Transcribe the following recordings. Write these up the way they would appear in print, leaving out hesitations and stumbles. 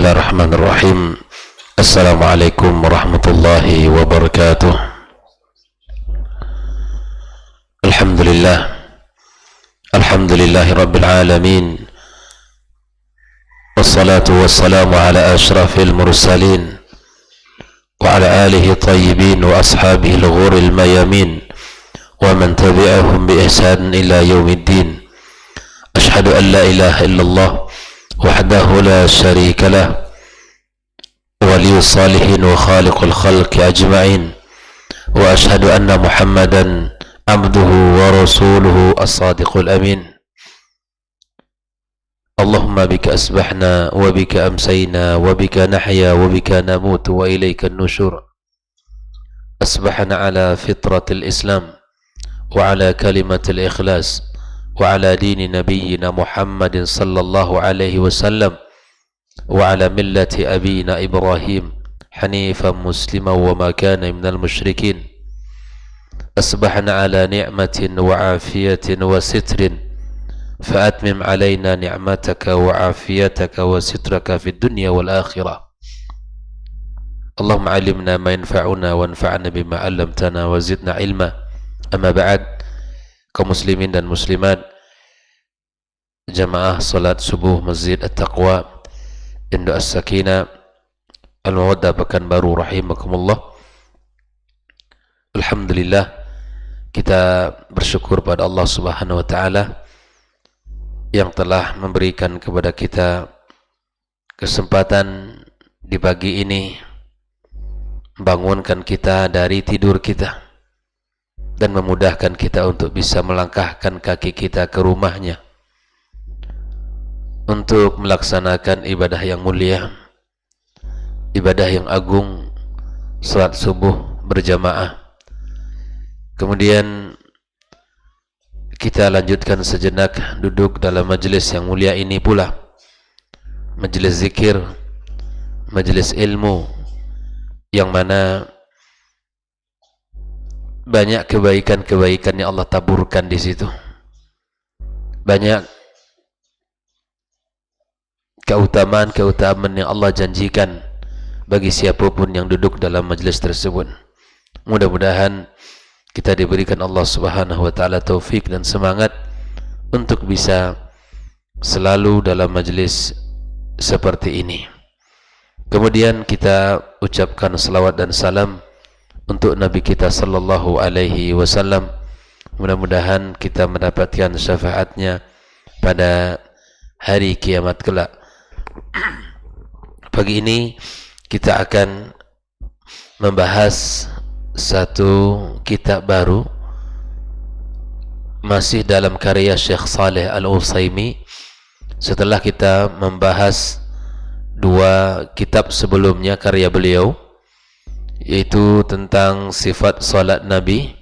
Bismillahirrahmanirrahim. Assalamualaikum warahmatullahi wabarakatuh. Alhamdulillahi rabbil alamin. Wassalatu wassalamu ala ashrafil mursalin wa ala alihi tayyibin wa ashabihi al-ghuril mayamin wa man tabi'ahum bi ihsan ila yaumiddin. Ashhadu an la ilaha illallah wahdahu la syarika lah waliyus salihin wa khaliqul khalqi ajma'in wa ashhadu anna Muhammadan abduhu wa rasuluhu as-sadiqul amin. Allahumma bika asbahna wa bika amsayna wa bika nahya wa bika namutu wa ilayka an-nushur. Asbahna ala fitratil islam wa ala kalimatil ikhlas wa ala dini nabiyyina Muhammadin sallallahu alaihi wasallam wa ala millati abina Ibrahim hanifan musliman wa ma kana minal musyrikin. Asbahna ala ni'matin wa afiyatin wa sitrin fa atmim alaina ni'mataka wa afiyataka wa sitraka fid dunya wal akhirah. Allahumma alimna ma yanfa'una wa anfa'na bima 'allamtana wa zidna ilma. Amma ba'd. Kaum muslimin dan muslimat, jamaah salat subuh Masjid At-Taqwa Indo As-Sakinah Al-Mawaddah Pekanbaru rahimakumullah. Alhamdulillah, kita bersyukur pada Allah Subhanahu wa taala yang telah memberikan kepada kita kesempatan di pagi ini, membangunkan kita dari tidur kita dan memudahkan kita untuk bisa melangkahkan kaki kita ke rumahnya untuk melaksanakan ibadah yang mulia, ibadah yang agung, salat subuh berjamaah. Kemudian kita lanjutkan sejenak duduk dalam majlis yang mulia ini pula, majlis zikir, majlis ilmu, yang mana banyak kebaikan-kebaikan yang Allah taburkan di situ. Banyak keutamaan-keutamaan yang Allah janjikan bagi siapapun yang duduk dalam majlis tersebut. Mudah-mudahan kita diberikan Allah Subhanahu wa taala taufik dan semangat untuk bisa selalu dalam majlis seperti ini. Kemudian kita ucapkan salawat dan salam untuk Nabi kita sallallahu alaihi wasallam. Mudah-mudahan kita mendapatkan syafaatnya pada hari kiamat kelak. Pagi ini kita akan membahas satu kitab baru, masih dalam karya Syekh Saleh Al-Utsaimin. Setelah kita membahas dua kitab sebelumnya karya beliau, yaitu tentang sifat salat Nabi,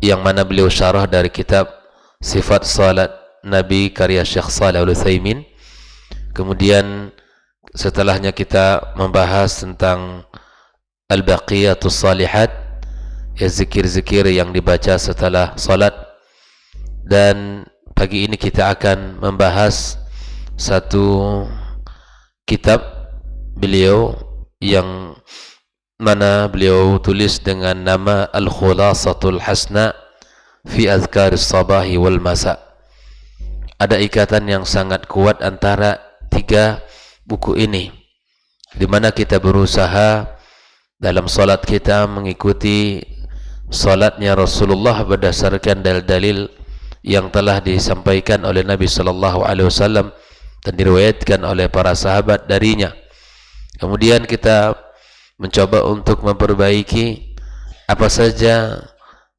yang mana beliau syarah dari kitab Sifat Salat Nabi karya Syekh Shalih Al-Utsaimin. Kemudian setelahnya kita membahas tentang Al-Baqiyatus Salihat, ya zikir-zikir yang dibaca setelah salat. Dan pagi ini kita akan membahas satu kitab beliau yang mana beliau tulis dengan nama Al-Khulasatul Hasna fi Azkaris Sabahi wal Masa. Ada ikatan yang sangat kuat antara tiga buku ini, di mana kita berusaha dalam salat kita mengikuti salatnya Rasulullah berdasarkan dalil-dalil yang telah disampaikan oleh Nabi sallallahu alaihi wasallam dan diriwayatkan oleh para sahabat darinya. Kemudian kita mencoba untuk memperbaiki apa saja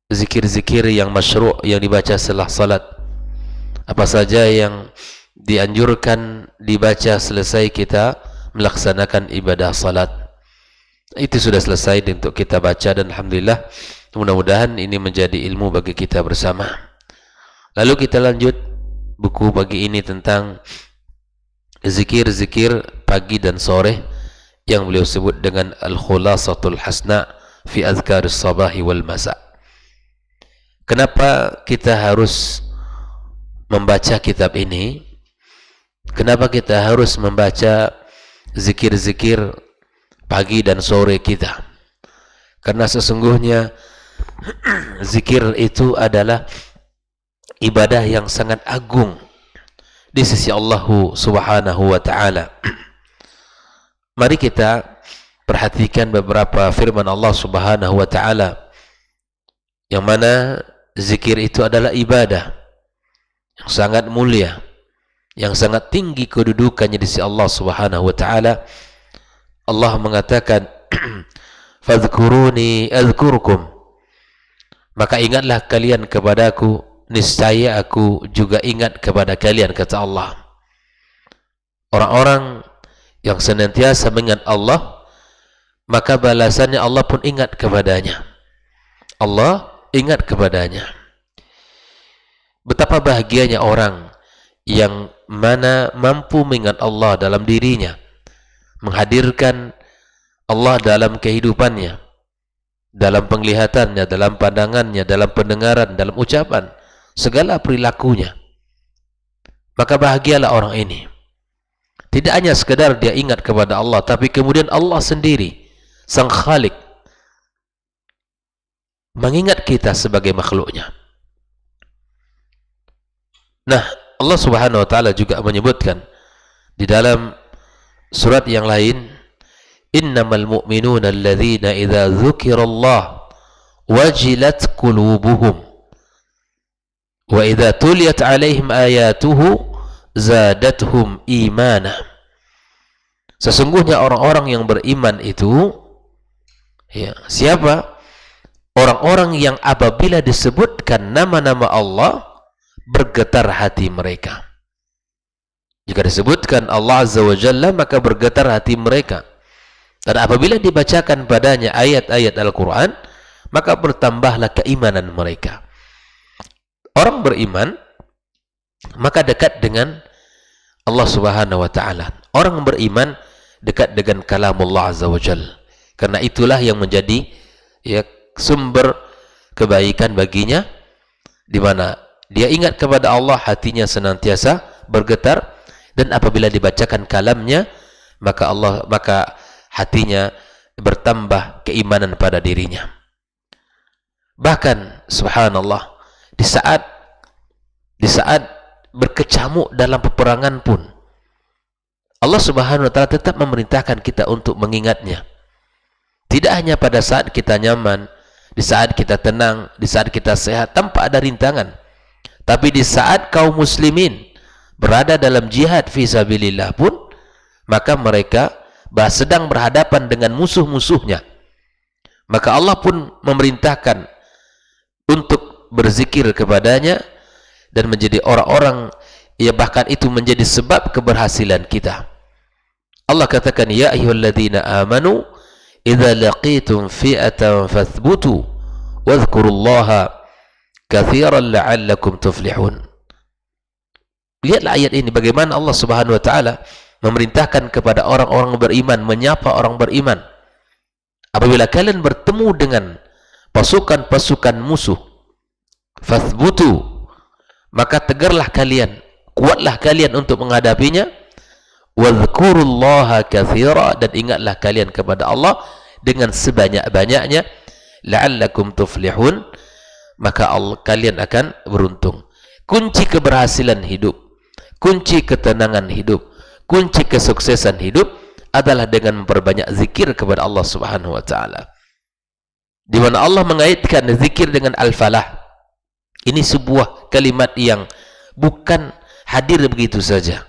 zikir-zikir yang masyru' yang dibaca setelah salat, apa saja yang dianjurkan dibaca selesai kita melaksanakan ibadah salat. Itu sudah selesai untuk kita baca dan alhamdulillah, mudah-mudahan ini menjadi ilmu bagi kita bersama. Lalu kita lanjut buku pagi ini tentang zikir-zikir pagi dan sore yang beliau sebut dengan Al-Khulasatul Hasna fi Azkaris Sabahi wal Masa. Kenapa kita harus membaca kitab ini? Kenapa kita harus membaca zikir-zikir pagi dan sore kita. Karena sesungguhnya zikir itu adalah ibadah yang sangat agung di sisi Allah Subhanahu wa taala. Mari kita perhatikan beberapa firman Allah Subhanahu wa taala yang mana zikir itu adalah ibadah yang sangat mulia, yang sangat tinggi kedudukannya di sisi Allah Subhanahu wa taala. Allah mengatakan, "Fadhkuruni adzkurkum." Maka ingatlah kalian kepadaku, niscaya aku juga ingat kepada kalian, kata Allah. Orang-orang yang senantiasa mengingat Allah, maka balasannya Allah pun ingat kepadanya. Allah ingat kepadanya. Betapa bahagianya orang yang mana mampu mengingat Allah dalam dirinya, menghadirkan Allah dalam kehidupannya, dalam penglihatannya, dalam pandangannya, dalam pendengaran, dalam ucapan, segala perilakunya. Maka bahagialah orang ini. Tidak hanya sekadar dia ingat kepada Allah, tapi kemudian Allah sendiri, Sang Khalik, mengingat kita sebagai makhluknya. Nah, Allah Subhanahu wa taala juga menyebutkan di dalam surat yang lain, innamal mu'minuna alladzina idza dzukirallah wajilat qulubuhum wa idza tuliyat 'alaihim ayatuhu zadathum imana. Sesungguhnya orang-orang yang beriman itu, ya, siapa? Orang-orang yang apabila disebutkan nama-nama Allah, bergetar hati mereka. Jika disebutkan Allah Azza wa Jalla, maka bergetar hati mereka. Dan apabila dibacakan padanya ayat-ayat Al-Quran, maka bertambahlah keimanan mereka. Orang beriman maka dekat dengan Allah Subhanahu wa taala. Orang beriman dekat dengan kalamullah Azza wa Jalla. Karena itulah yang menjadi, ya, sumber kebaikan baginya, di mana dia ingat kepada Allah, hatinya senantiasa bergetar, dan apabila dibacakan kalamnya, maka hatinya bertambah keimanan pada dirinya. Bahkan subhanallah, di saat berkecamuk dalam peperangan pun, Allah Subhanahu wa taala tetap memerintahkan kita untuk mengingatnya. Tidak hanya pada saat kita nyaman, di saat kita tenang, di saat kita sehat tanpa ada rintangan, tapi di saat kaum muslimin berada dalam jihad fisabilillah pun, maka mereka sedang berhadapan dengan musuh-musuhnya, maka Allah pun memerintahkan untuk berzikir kepadanya dan menjadi orang-orang, ya, bahkan itu menjadi sebab keberhasilan kita. Allah katakan, ya ayyuhalladzina amanu idza laqitum fi'atan fathbutu wadhkurullaha katsiran la'allakum tuflihun. Lihatlah ayat ini, bagaimana Allah Subhanahu wa taala memerintahkan kepada orang-orang beriman, menyapa orang beriman. Apabila kalian bertemu dengan pasukan-pasukan musuh, fathbutu, maka tegarlah kalian, kuatlah kalian untuk menghadapinya. Wadhkurullaha katsira, dan ingatlah kalian kepada Allah dengan sebanyak-banyaknya. La'allakum tuflihun, maka kalian akan beruntung. Kunci keberhasilan hidup, kunci ketenangan hidup, kunci kesuksesan hidup adalah dengan memperbanyak zikir kepada Allah Subhanahu wa taala. Di mana Allah mengaitkan zikir dengan al-falah. Ini sebuah kalimat yang bukan hadir begitu saja.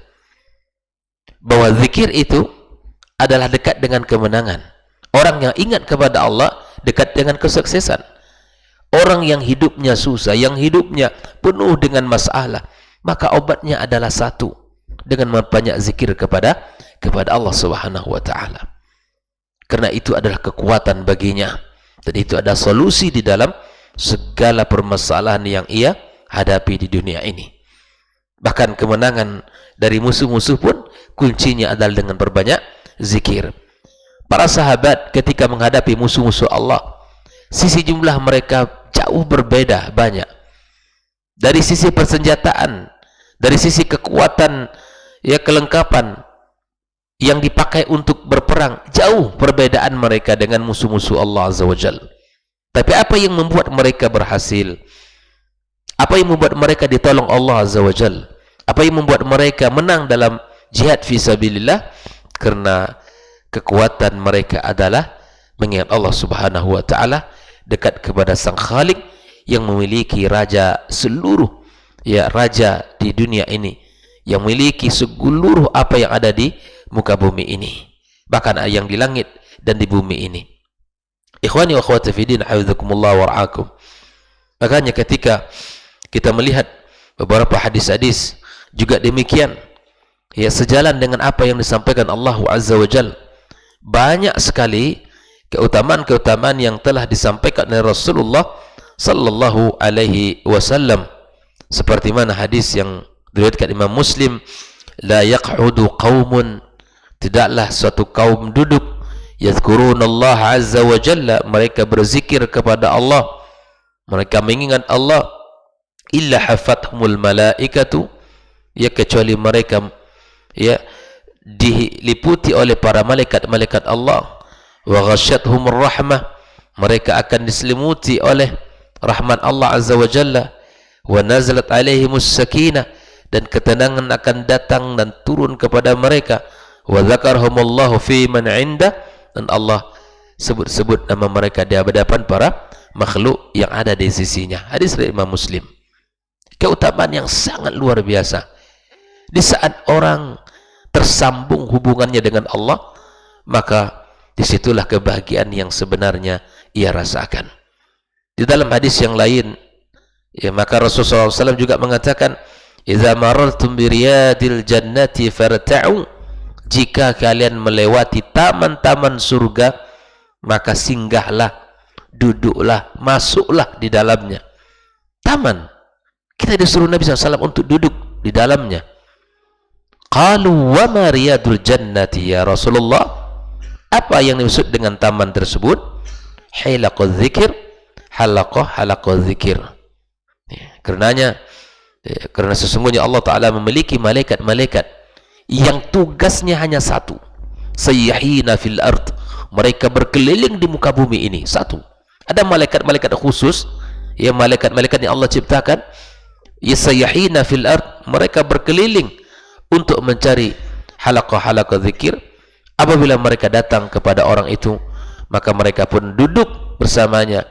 Bahwa zikir itu adalah dekat dengan kemenangan. Orang yang ingat kepada Allah dekat dengan kesuksesan. Orang yang hidupnya susah, yang hidupnya penuh dengan masalah, maka obatnya adalah satu, dengan memperbanyak zikir kepada Allah Subhanahu wa taala. Karena itu adalah kekuatan baginya, dan itu ada solusi di dalam segala permasalahan yang ia hadapi di dunia ini. Bahkan kemenangan dari musuh-musuh pun kuncinya adalah dengan berbanyak zikir. Para sahabat ketika menghadapi musuh-musuh Allah, sisi jumlah mereka jauh berbeda banyak. Dari sisi persenjataan, dari sisi kekuatan, ya, kelengkapan, yang dipakai untuk berperang, jauh perbedaan mereka dengan musuh-musuh Allah Azza wa Jalla. Tapi apa yang membuat mereka berhasil? Apa yang membuat mereka ditolong Allah Azza wa Jalla? Apa yang membuat mereka menang dalam jihad fi sabilillah? Karena kekuatan mereka adalah mengingat Allah Subhanahu wa taala, dekat kepada Sang Khalik yang memiliki raja seluruh raja di dunia ini, yang memiliki seluruh apa yang ada di muka bumi ini, bahkan yang di langit dan di bumi ini. Ikhwani wa akhwati fi din, hafizakumullah wa ra'akum. Makanya ketika kita melihat beberapa hadis-hadis juga demikian, sejalan dengan apa yang disampaikan Allah Azza wa Jalla. Banyak sekali keutamaan-keutamaan yang telah disampaikan oleh Rasulullah sallallahu alaihi wasallam, seperti mana hadis yang diriwayatkan Imam Muslim, la yaq'udu qaumun, tidaklah suatu kaum duduk, yazkurunallah azza wa jalla, mereka berzikir kepada Allah, mereka mengingat Allah, illa hafathumul malaikatu, kecuali mereka diliputi oleh para malaikat-malaikat Allah, wa ghasyathumur rahmah, mereka akan diselimuti oleh rahmat Allah azza wa jalla, wa nazalat alaihimus sakinah, dan ketenangan akan datang dan turun kepada mereka, wa dzakarhumullahu fi man 'inda, dan Allah sebut-sebut nama mereka di hadapan para makhluk yang ada di sisinya. Hadis dari Imam Muslim. Keutamaan yang sangat luar biasa. Di saat orang tersambung hubungannya dengan Allah, maka disitulah kebahagiaan yang sebenarnya ia rasakan. Di dalam hadis yang lain, maka Rasulullah SAW juga mengatakan, idza marartum bi riyadil jannati farta'u, jika kalian melewati taman-taman surga, maka singgahlah, duduklah, masuklah di dalamnya. Taman, kita disuruh Nabi SAW untuk duduk di dalamnya. Qalu wa ma riyadul jannati ya Rasulullah, apa yang dimaksud dengan taman tersebut? Halaqaz zikir, halaqah zikir. Karenanya, karena sesungguhnya Allah Ta'ala memiliki malaikat-malaikat yang tugasnya hanya satu, sayyahina fil ard, mereka berkeliling di muka bumi ini. Satu, ada malaikat-malaikat khusus, malaikat-malaikat yang Allah ciptakan, sayyahina fil ard, mereka berkeliling untuk mencari halaqah zikir. Apabila mereka datang kepada orang itu, maka mereka pun duduk bersamanya,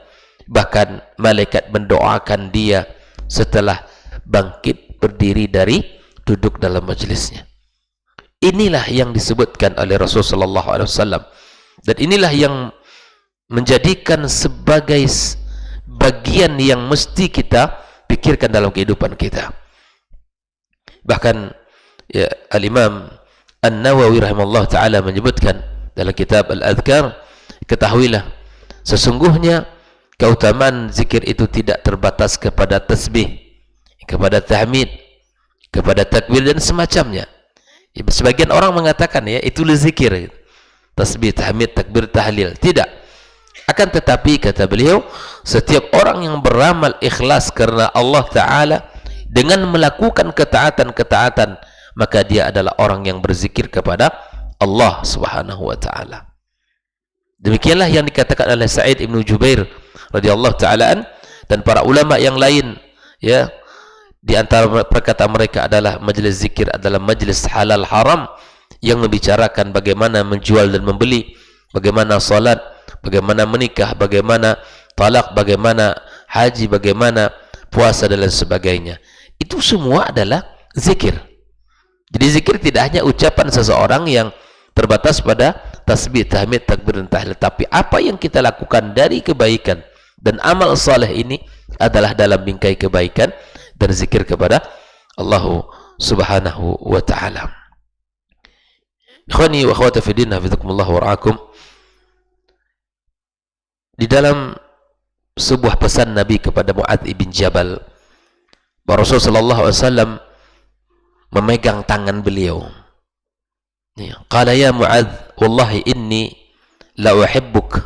bahkan malaikat mendoakan dia setelah bangkit berdiri dari duduk dalam majelisnya. Inilah yang disebutkan oleh Rasulullah SAW, dan inilah yang menjadikan sebagai bagian yang mesti kita pikirkan dalam kehidupan kita. Bahkan Al-Imam An-Nawawi rahimahullah ta'ala menyebutkan dalam kitab Al-Adhkar, ketahuilah sesungguhnya keutamaan zikir itu tidak terbatas kepada tasbih, kepada tahmid, kepada takbir dan semacamnya. Sebagian orang mengatakan itulah zikir, tasbih, tahmid, takbir, tahlil. Tidak. Akan tetapi kata beliau, setiap orang yang beramal ikhlas karena Allah Ta'ala dengan melakukan ketaatan-ketaatan, maka dia adalah orang yang berzikir kepada Allah Subhanahu wa Ta'ala. Demikianlah yang dikatakan oleh Sa'id Ibn Jubair radhiyallahu ta'ala dan para ulama yang lain. Di antara perkataan mereka adalah majlis zikir adalah majlis halal haram, yang membicarakan bagaimana menjual dan membeli, bagaimana salat, bagaimana menikah, bagaimana talak, bagaimana haji, bagaimana puasa dan lain sebagainya. Itu semua adalah zikir. Jadi zikir tidak hanya ucapan seseorang yang terbatas pada tasbih, tahmid, takbir dan tahlil, tapi apa yang kita lakukan dari kebaikan dan amal saleh ini adalah dalam bingkai kebaikan dan zikir kepada Allah Subhanahu wa Ta'ala. Ikhwani wa akhwati fi din, hafizakumullah wa ra'akum. Di dalam sebuah pesan Nabi kepada Mu'adz ibn Jabal, Rasulullah sallallahu alaihi wasallam memegang tangan beliau. Qala ya Mu'adz, wallahi inni la uhibbuk.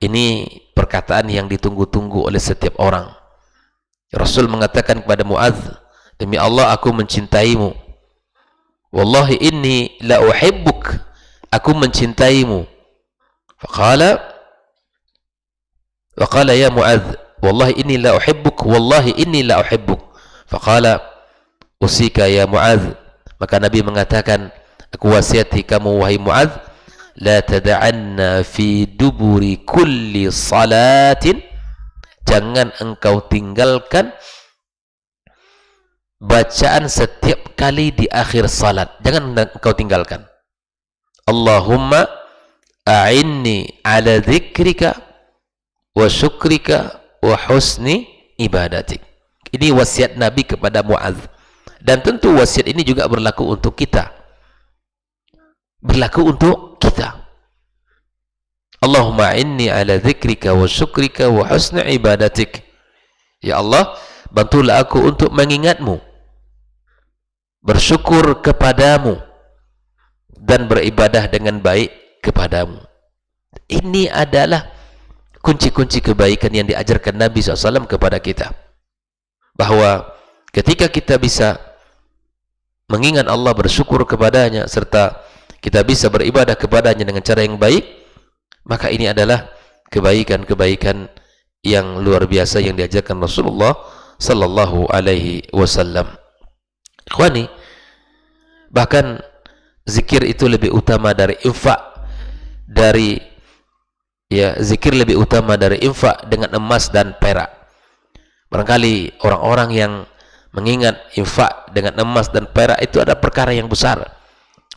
Ini perkataan yang ditunggu-tunggu oleh setiap orang. Rasul mengatakan kepada Mu'adz, demi Allah aku mencintaimu. wallahi inni la uhibbuk, aku mencintaimu. Faqala ya Mu'adz, wallahi inni la uhibbuk, wallahi inni la uhibbuk. Faqala usika ya Mu'adz, maka Nabi mengatakan, aku wasiati kamu wahai Mu'adz, la tada'anna fi duburi kulli salatin, jangan engkau tinggalkan bacaan setiap kali di akhir salat, jangan engkau tinggalkan. Allahumma a'inni ala dzikrika wa syukrika wa husni ibadatik. Ini wasiat Nabi kepada Mu'adz, dan tentu wasiat ini juga berlaku untuk kita, Allahumma a'inni ala dzikrika wa syukrika wa husni ibadatik. Ya Allah, bantulah aku untuk mengingatmu, bersyukur kepadamu, dan beribadah dengan baik kepadamu. Ini adalah kunci-kunci kebaikan yang diajarkan Nabi SAW kepada kita, bahwa ketika kita bisa mengingat Allah, bersyukur kepadanya, serta kita bisa beribadah kepadanya dengan cara yang baik, maka ini adalah kebaikan-kebaikan yang luar biasa yang diajarkan Rasulullah sallallahu alaihi wasallam. Ikhwani, bahkan zikir itu lebih utama dari infak, zikir lebih utama dari infak dengan emas dan perak. Barangkali orang-orang yang mengingat infak dengan emas dan perak itu ada perkara yang besar,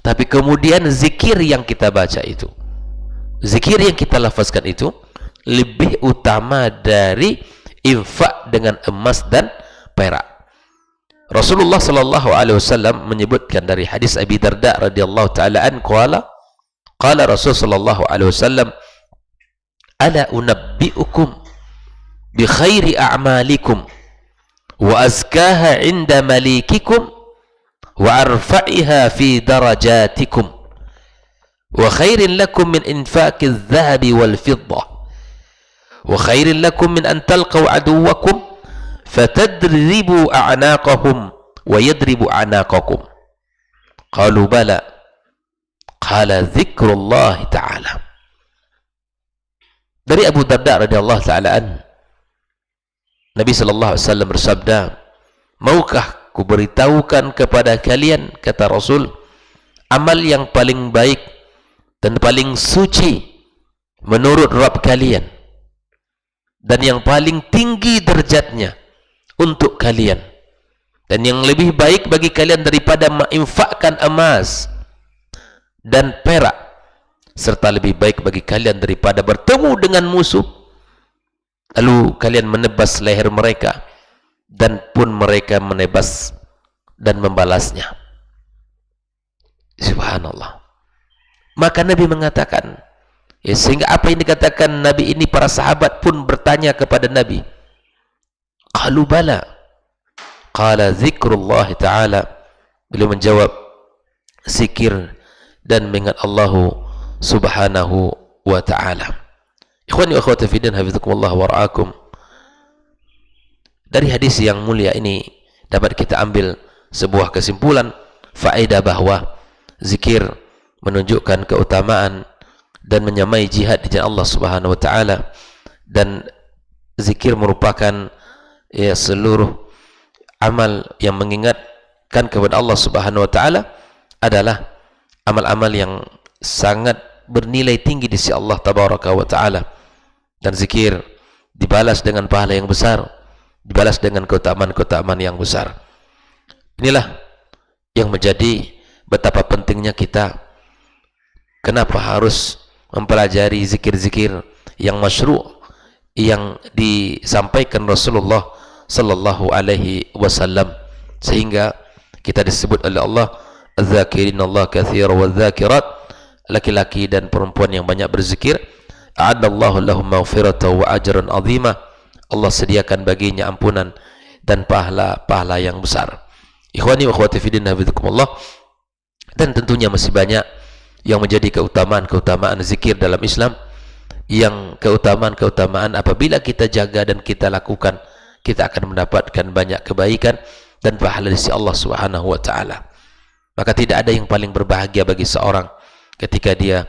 tapi kemudian zikir yang kita baca itu, zikir yang kita lafazkan itu lebih utama dari infak dengan emas dan perak. Rasulullah sallallahu alaihi wasallam menyebutkan dari hadis Abi Darda radhiyallahu taala an qala Rasul sallallahu alaihi wasallam, ala unabbiukum bi khairi a'malikum wa azkaha 'inda malikikum wa arfa'iha fi darajatikum wa khairin lakum min infaqi adh-dhahabi wal fiddah wa khairin lakum min an talqaw aduwakum fatadribu a'naqahum wa yadribu a'naqakum. Qalu bala, qala dzikrullah ta'ala. Dari Abu Darda radhiyallahu ta'ala an, Nabi sallallahu alaihi wasallam bersabda, maukah ku beritahukan kepada kalian, kata Rasul, amal yang paling baik dan paling suci menurut Rabb kalian, dan yang paling tinggi derajatnya untuk kalian, dan yang lebih baik bagi kalian daripada menginfakkan emas dan perak, serta lebih baik bagi kalian daripada bertemu dengan musuh lalu kalian menebas leher mereka, dan pun mereka menebas dan membalasnya. Subhanallah. Maka Nabi mengatakan, sehingga apa yang dikatakan Nabi ini, para sahabat pun bertanya kepada Nabi. Qalu bala, qala dzikrullah ta'ala. Beliau menjawab, zikir dan mengingat Allah subhanahu wa ta'ala. Ikhwani wa akhwati fi din, hafizakumullah wa ra'akum. Dari hadis yang mulia ini dapat kita ambil sebuah kesimpulan, faedah bahwa zikir menunjukkan keutamaan dan menyamai jihad di jalan Allah subhanahu wa ta'ala, dan zikir merupakan seluruh amal yang mengingatkan kepada Allah subhanahu wa ta'ala adalah amal-amal yang sangat bernilai tinggi di sisi Allah tabaraka wa ta'ala, dan zikir dibalas dengan pahala yang besar, dibalas dengan keutamaan-keutamaan yang besar. Inilah yang menjadi betapa pentingnya kita, kenapa harus mempelajari zikir-zikir yang masyru' yang disampaikan Rasulullah sallallahu alaihi wasallam, sehingga kita disebut oleh Allah az-zakirin Allah katsira wadz-zakirat, laki-laki dan perempuan yang banyak berzikir. A'adallahu lahum maghfiratan wa ajran 'azima, Allah sediakan baginya ampunan dan pahala-pahala yang besar. Ikhwani wa akhwati fi din, hafizakumullah. Dan tentunya masih banyak yang menjadi keutamaan-keutamaan zikir dalam Islam, yang keutamaan-keutamaan apabila kita jaga dan kita lakukan, kita akan mendapatkan banyak kebaikan dan pahala dari Allah Subhanahu wa taala. Maka tidak ada yang paling berbahagia bagi seorang ketika dia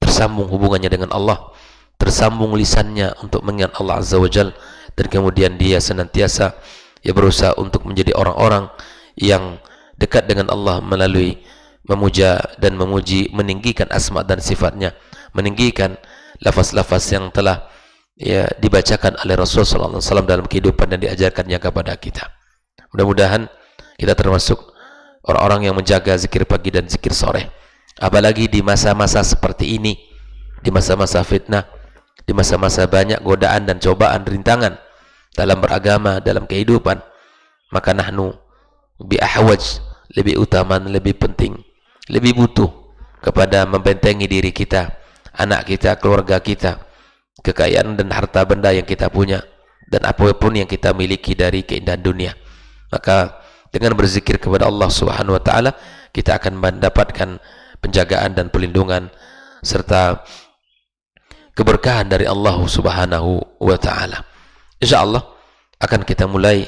tersambung hubungannya dengan Allah, tersambung lisannya untuk mengingat Allah Azza wa Jal, dan kemudian dia senantiasa berusaha untuk menjadi orang-orang yang dekat dengan Allah melalui memuja dan memuji, meninggikan asma dan sifatnya, meninggikan lafaz-lafaz yang telah dibacakan oleh Rasulullah SAW dalam kehidupan dan diajarkannya kepada kita. Mudah-mudahan kita termasuk orang-orang yang menjaga zikir pagi dan zikir sore, apalagi di masa-masa seperti ini, di masa-masa fitnah, di masa-masa banyak godaan dan cobaan, rintangan dalam beragama, dalam kehidupan. Maka nahnu bi ahwaj, lebih utama, lebih penting, lebih butuh kepada membentengi diri kita, anak kita, keluarga kita, kekayaan dan harta benda yang kita punya, dan apapun yang kita miliki dari keindahan dunia. Maka dengan berzikir kepada Allah Subhanahu wa taala, kita akan mendapatkan penjagaan dan perlindungan serta keberkahan dari Allah Subhanahu wa taala. Insyaallah akan kita mulai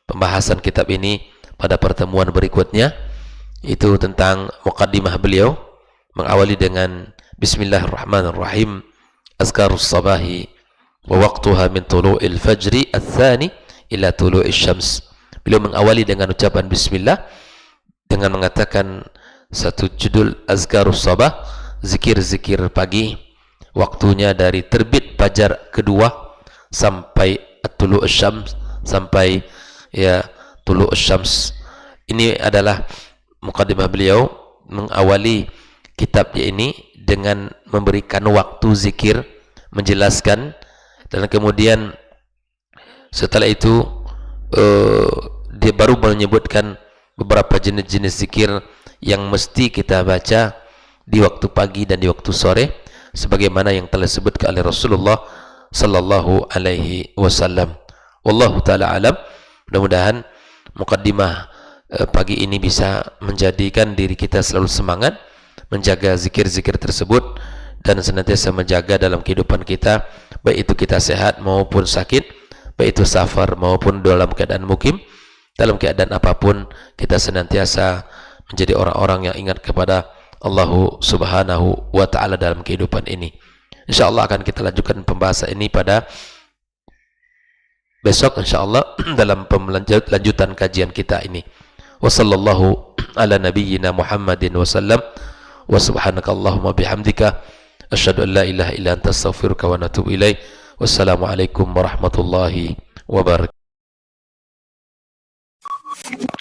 pembahasan kitab ini pada pertemuan berikutnya, itu tentang muqaddimah beliau, mengawali dengan Bismillahirrahmanirrahim. Azkarus sabahi wa waqtuha min tulu'il fajri ats-tsani ila tulu'isy syams. Beliau mengawali dengan ucapan bismillah dengan mengatakan satu judul Azkarus sabah, zikir-zikir pagi, waktunya dari terbit fajar kedua sampai tulu'usy syams, sampai tulu'usy syams. Ini adalah muqaddimah beliau mengawali kitabnya ini dengan memberikan waktu zikir, menjelaskan, dan kemudian setelah itu dia baru menyebutkan beberapa jenis-jenis zikir yang mesti kita baca di waktu pagi dan di waktu sore, sebagaimana yang telah disebutkan oleh Rasulullah sallallahu alaihi wasallam. Wallahu taala alam. Mudah-mudahan muqaddimah pagi ini bisa menjadikan diri kita selalu semangat menjaga zikir-zikir tersebut dan senantiasa menjaga dalam kehidupan kita, baik itu kita sehat maupun sakit, baik itu safar maupun dalam keadaan mukim, dalam keadaan apapun kita senantiasa menjadi orang-orang yang ingat kepada Allah Subhanahu wa taala dalam kehidupan ini. Insyaallah akan kita lanjutkan pembahasan ini pada besok insyaallah dalam lanjutan kajian kita ini. Wa sallallahu ala nabiyyina Muhammadin wa sallam, wa subhanakallahumma bihamdika asyhadu an la ilaha illa anta astaghfiruka wa atubu ilaik. Wassalamualaikum warahmatullahi wabarakatuh.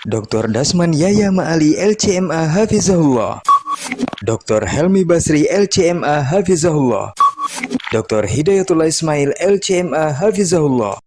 Dr. Dasman Yahya Ma'ali LCMA Hafizahullah, Dr. Helmi Basri LCMA Hafizahullah, Dr. Hidayatullah Ismail LCMA Hafizahullah.